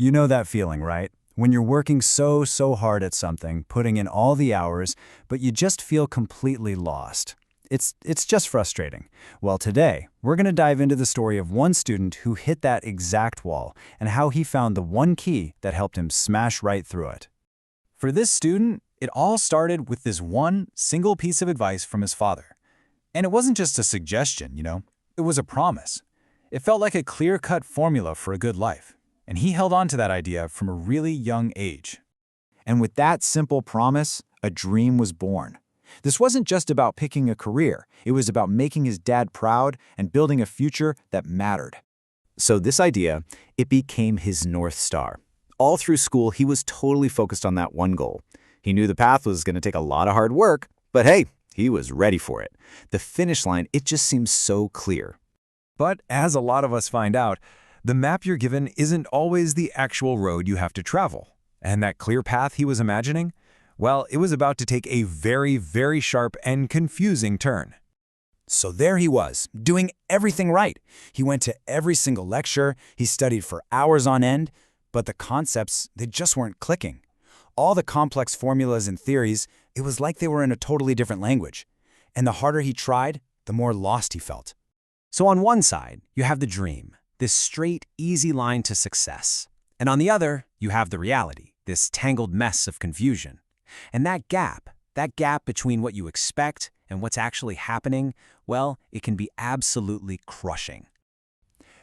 You know that feeling, right? When you're working so hard at something, putting in all the hours, but you just feel completely lost. It's just frustrating. Well, today, we're going to dive into the story of one student who hit that exact wall and how he found the one key that helped him smash right through it. For this student, it all started with this one single piece of advice from his father. And it wasn't just a suggestion, it was a promise. It felt like a clear-cut formula for a good life. And he held on to that idea from a really young age. And with that simple promise, a dream was born. This wasn't just about picking a career. It was about making his dad proud and building a future that mattered. So this idea, it became his North Star. All through school, he was totally focused on that one goal. He knew the path was going to take a lot of hard work, but hey, he was ready for it. The finish line, it just seemed so clear. But as a lot of us find out, the map you're given isn't always the actual road you have to travel. And that clear path he was imagining? Well, it was about to take a very sharp and confusing turn. So there he was, doing everything right. He went to every single lecture, he studied for hours on end, but the concepts, they just weren't clicking. All the complex formulas and theories, it was like they were in a totally different language. And the harder he tried, the more lost he felt. So on one side, you have the dream, this straight, easy line to success. And on the other, you have the reality, this tangled mess of confusion. And that gap between what you expect and what's actually happening, well, it can be absolutely crushing.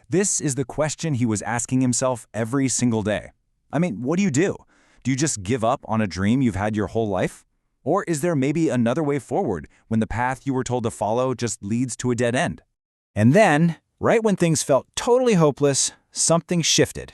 This is the question he was asking himself every single day. I mean, what do you do? Do you just give up on a dream you've had your whole life? Or is there maybe another way forward when the path you were told to follow just leads to a dead end? And then, right when things felt totally hopeless, something shifted.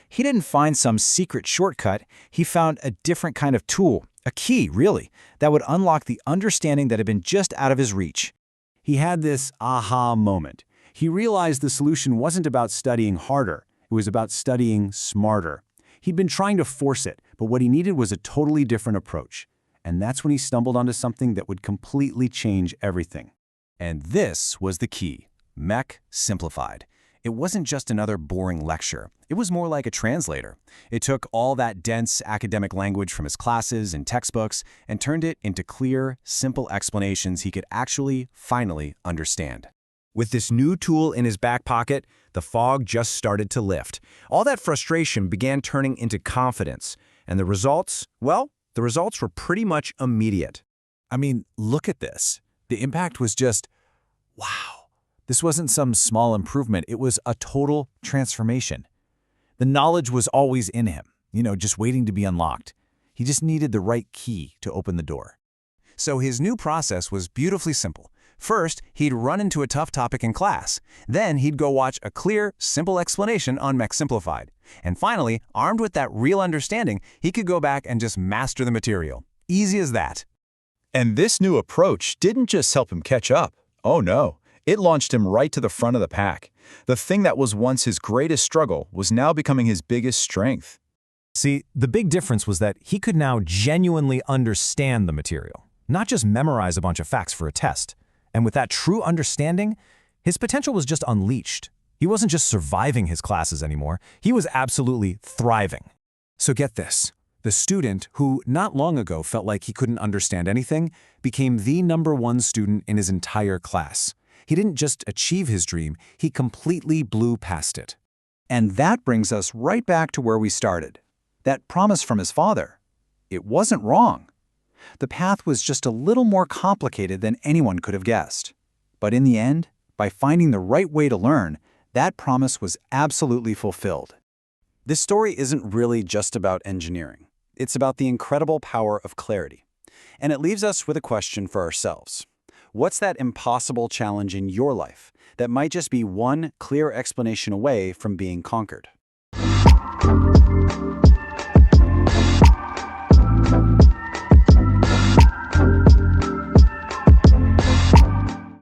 He didn't find some secret shortcut, he found a different kind of tool, a key, really, that would unlock the understanding that had been just out of his reach. He had this aha moment. He realized the solution wasn't about studying harder, it was about studying smarter. He'd been trying to force it, but what he needed was a totally different approach. And that's when he stumbled onto something that would completely change everything. And this was the key. Mech Simplified. It wasn't just another boring lecture. It was more like a translator. It took all that dense academic language from his classes and textbooks and turned it into clear, simple explanations he could actually, finally understand. With this new tool in his back pocket, the fog just started to lift. All that frustration began turning into confidence. And the results? Well, the results were pretty much immediate. I mean, look at this. The impact was just, wow. This wasn't some small improvement, it was a total transformation. The knowledge was always in him, just waiting to be unlocked. He just needed the right key to open the door. So his new process was beautifully simple. First, he'd run into a tough topic in class. Then he'd go watch a clear, simple explanation on Mech Simplified. And finally, armed with that real understanding, he could go back and just master the material. Easy as that. And this new approach didn't just help him catch up. Oh no. It launched him right to the front of the pack. The thing that was once his greatest struggle was now becoming his biggest strength. See, the big difference was that he could now genuinely understand the material, not just memorize a bunch of facts for a test. And with that true understanding, his potential was just unleashed. He wasn't just surviving his classes anymore, he was absolutely thriving. So get this. The student who not long ago felt like he couldn't understand anything became the #1 student in his entire class. He didn't just achieve his dream, he completely blew past it. And that brings us right back to where we started. That promise from his father. It wasn't wrong. The path was just a little more complicated than anyone could have guessed. But in the end, by finding the right way to learn, that promise was absolutely fulfilled. This story isn't really just about engineering. It's about the incredible power of clarity. And it leaves us with a question for ourselves. What's that impossible challenge in your life that might just be one clear explanation away from being conquered?